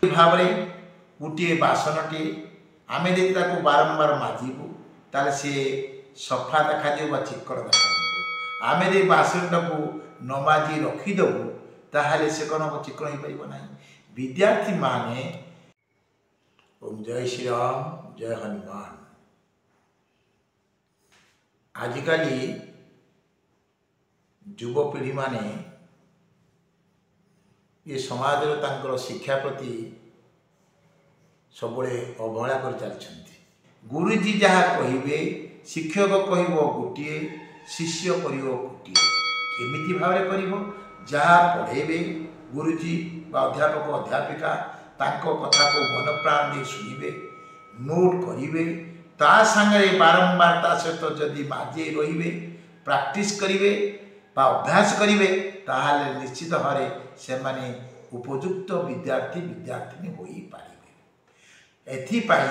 भाव गोटे बासनटे आम जब बारंबार माजिबू ताले सी सफा देखा चिक्कड़ देखा आम जो बासन को न माजी रखीदेबू ताहले से कौन हम चिक्कड़ हो पार ना। विद्यार्थी माने ओम जय श्री राम जय हनुमान। आजिकल युवपीढ़ी माने ये समाज शिक्षा प्रति सब अवहेला कर चलती। गुरुजी जहाँ कहे शिक्षक कह गोटे शिष्य कर गोटे केमिति भाव कर जहाँ पढ़ेबे गुरुजी अध्यापक अध्यापिका तांको कथा को मन प्राण दे शुणिबे नोट करिवे ता संगे बारंबार ता सहित जदि माजे रहिबे प्रैक्टिस करिवे बा अभ्यास करिवे ताहाले निश्चित भावे से माने उपयुक्त विद्यार्थी विद्यार्थिनी होई पारिबे। एथिपाई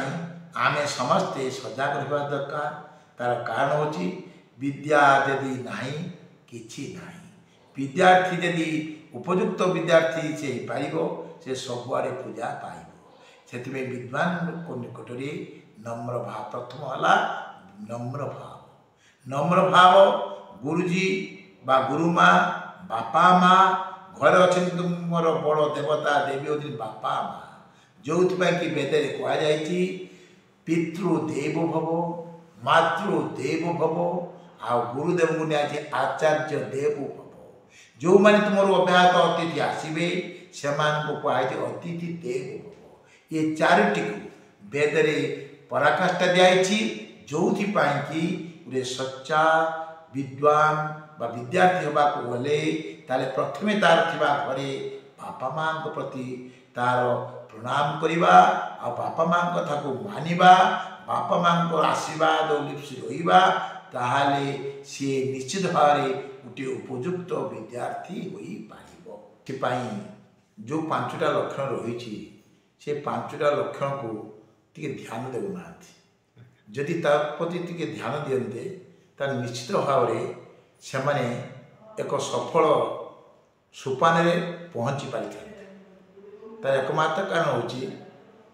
आमे समस्ते सजग रहबा दरकार। तार कारण होची विद्या यदि नाही किछि नाही। विद्यार्थी यदि उपयुक्त विद्यार्थी से पारिबो से सबुआड़े पूजा पाइब। से विद्वान को निकट नम्र भाव प्रथम है नम्र भाव गुरुजी बा गुरुमा बापा माँ घर अच्छे मोर बड़ देवता देवी होती बापा माँ जो कि वेदे कहुई पितृदेव भव मातृदेव भव आ गुरुदेव को निया आचार्य देव भव। जो मैंने तुम अव्याहत अतिथि आसवे से कहुई अतिथि देव भव। ये चारोटी को वेदरे पराकाष्ठा दिखाई जो कि गोटे सच्चा विद्वान बा विद्यार्थी होगा गले ताले प्रथमे तार थिबा घरे बापा माँ प्रति तार प्रणाम करवा आ बापा माँ कथा को मानिबा बापा माँ को आशीर्वाद और लिप्सी रहिबा ताहाले सी निश्चित भाव गोटे उपयुक्त विद्यार्थी होई पारिबो। सेपाई जो पांचटा लक्षण रही से पांचटा लक्षण को टिके ध्यान देना जदि प्रति टिके ध्यान दियंते तार निश्चित भाव से माने एक सफल सोपान पहुँची पारि तार एकमात्र कारण होची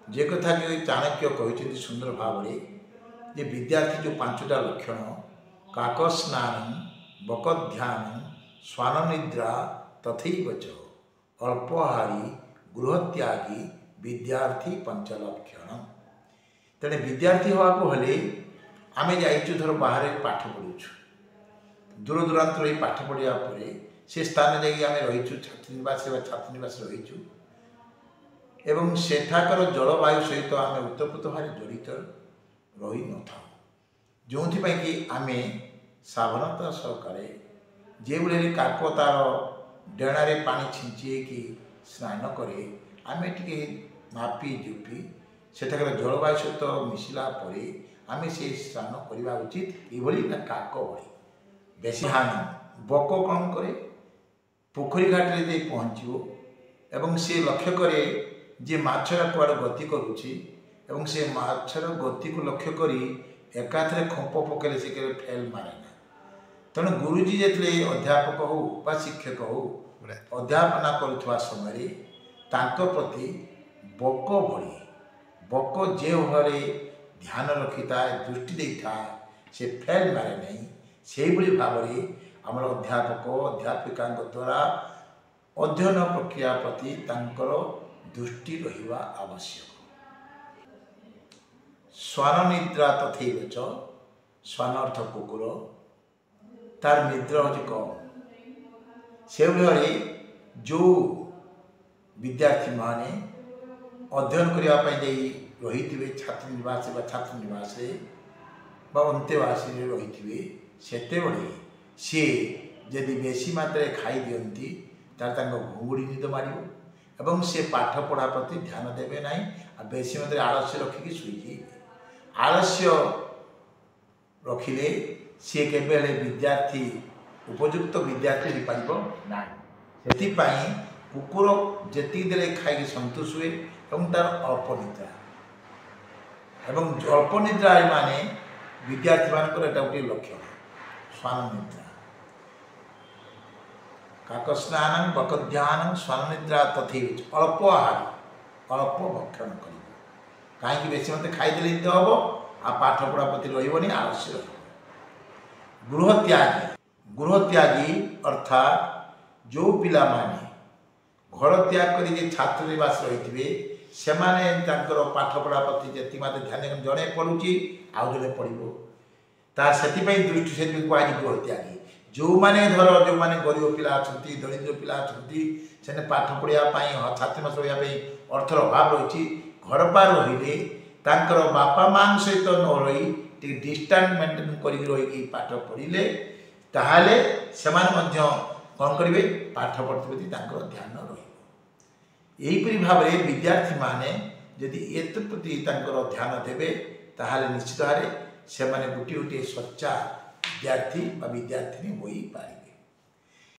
जे कथा कि चाणक्य कहते सुंदर भाव जे विद्यार्थी जो पांचटा लक्षण काकस्नान बकध्यान स्वान निद्रा तथैव च अल्पहारी गृहत्यागी विद्यार्थी पंचलक्षण। तेने विद्यार्थी हवा को हेले आमे जाइचु धर बाहर पाठ पढ़ुछु दूर दूरांतर पाठ पढ़िया से स्थान जाकि आम रहीचु छात्रनिवास छात्रनिवास रहीचु एवं सेठाकर जलवायु सहित आम उत्तपुत भाव जड़ित रही न था जो कि आम सावधानता सहकारे जे भाई काक तार डेणारे पानी छिंची कि स्नान करे आम टे मापी जुपी सेठाकर जलवायु सहित मिशिला परे आम से स्नान करवा उचित ये ना काक भली बेसी हानि बक कौन करे पोखरी घाटे दे पहुँचो एवं से लक्ष्य करे जे माछरा कुआड़ गति करुच्ची एवं से माछर गति को लक्ष्य करी एकाथरे खंप पकड़े से केवल फेल मारे ना। तेणु गुरुजी जिते अध्यापक हो बा शिक्षक हो अध्यापना करुवा समय तांको प्रति बक भली बक जो भाव ध्यान रखी था दृष्टि दे था से फेल मारे नहीं से भाव आमर अध्यापक अध्यापिका द्वारा अध्ययन प्रक्रिया प्रति तांकर दृष्टि रहिबा आवश्यक। स्वान निद्रा तथैव च स्वान अर्थ कुकुर तार निद्रा हूँ कम से भाई जो विद्यार्थी माने अध्ययन करने रही छात्रनिवास छात्रनिवास अंतेवास रही से सी जदि बेसी मात्रा खाई दियंती तार घुंगुड़ी निद मार एवं से पाठ पढ़ा प्रति ध्यान देवे ना आ बेसी मात्रा आलस्य रखिकी शुई आलस्य रखिले सी केबे विद्यार्थी उपयुक्त विद्यार्थी हो पार से कुकुर जी देले खाई संतोष हुए और तार अल्प निद्रा एवं अल्प निद्रा माने विद्यार्थी मानकर एटा गोटे लक्षण स्वान निद्रा काकस्नान बकध्यान स्वान निद्रा तथैव अल्प आहार ଅଳ୍ପ ଭକ୍ଷଣ କରିବ। କାହିଁକି ବେଶୀ ମୋତେ ଖାଇଦେଲେ ନିଦ ହେବ ଆଉ ପାଠ ପଢ଼ା ପ୍ରତି ରହିବନି, ଆଳସ୍ୟ ରହିବ। ଗୃହତ୍ୟାଗୀ, ଗୃହତ୍ୟାଗୀ ଅର୍ଥାତ୍ ଯେଉଁ ପିଲାମାନେ ଘର ତ୍ୟାଗ କରି ଯେ ଛାତ୍ରନିବାସ ରହିଥିବେ ସେମାନେ ତାଙ୍କର ପାଠପଢ଼ା ପ୍ରତି ଯେତିକି ମାତ୍ରା ଧ୍ୟାନ, ଜଣେ ପଢ଼ୁଛି ଆଉ ଜଣେ ପଢ଼ିବ, ତାର ସେଥିପାଇଁ ଦୃଷ୍ଟି ସେଥିପାଇଁ କୁହାଯାଇଛି ଗୃହତ୍ୟାଗୀ। ଯେଉଁମାନେ ଗରିବ ପିଲା ଅଛନ୍ତି, ଦରିଦ୍ର ପିଲା ଅଛନ୍ତି, ସେମାନେ ପାଠ ପଢ଼ିବା ପାଇଁ ଛାତ୍ରନିବାସ ରହିବା ପାଇଁ ଅର୍ଥର ଅଭାବ ରହିଛି, ଘର ପାଖରେ ରହିଲେ ତାଙ୍କର ବାପା ମାଙ୍କ ସହିତ ନ ରହି ଟିକେ ଡିଷ୍ଟାନ୍ସ ମେଣ୍ଟେନ୍ କରିକି ରହିକି ପାଠ ପଢ଼ିଲେ ତାହେଲେ ସେମାନେ ମଧ୍ୟ କ'ଣ କରିବେ, ପାଠ ପଢ଼ା ପ୍ରତି ତାଙ୍କର ଧ୍ୟାନ ରହିବ। ଏହିପରି ଭାବରେ ବିଦ୍ୟାର୍ଥୀମାନେ ଯଦି ଏଥିପ୍ରତି ତାଙ୍କର ଧ୍ୟାନ ଦେବେ ତାହେଲେ ନିଶ୍ଚିତ ଭାବରେ ସେମାନେ ଗୋଟିଏ ଗୋଟିଏ ସଚ୍ଚା ବିଦ୍ୟାର୍ଥୀ ବା ବିଦ୍ୟାର୍ଥିନୀ ହୋଇପାରିବେ।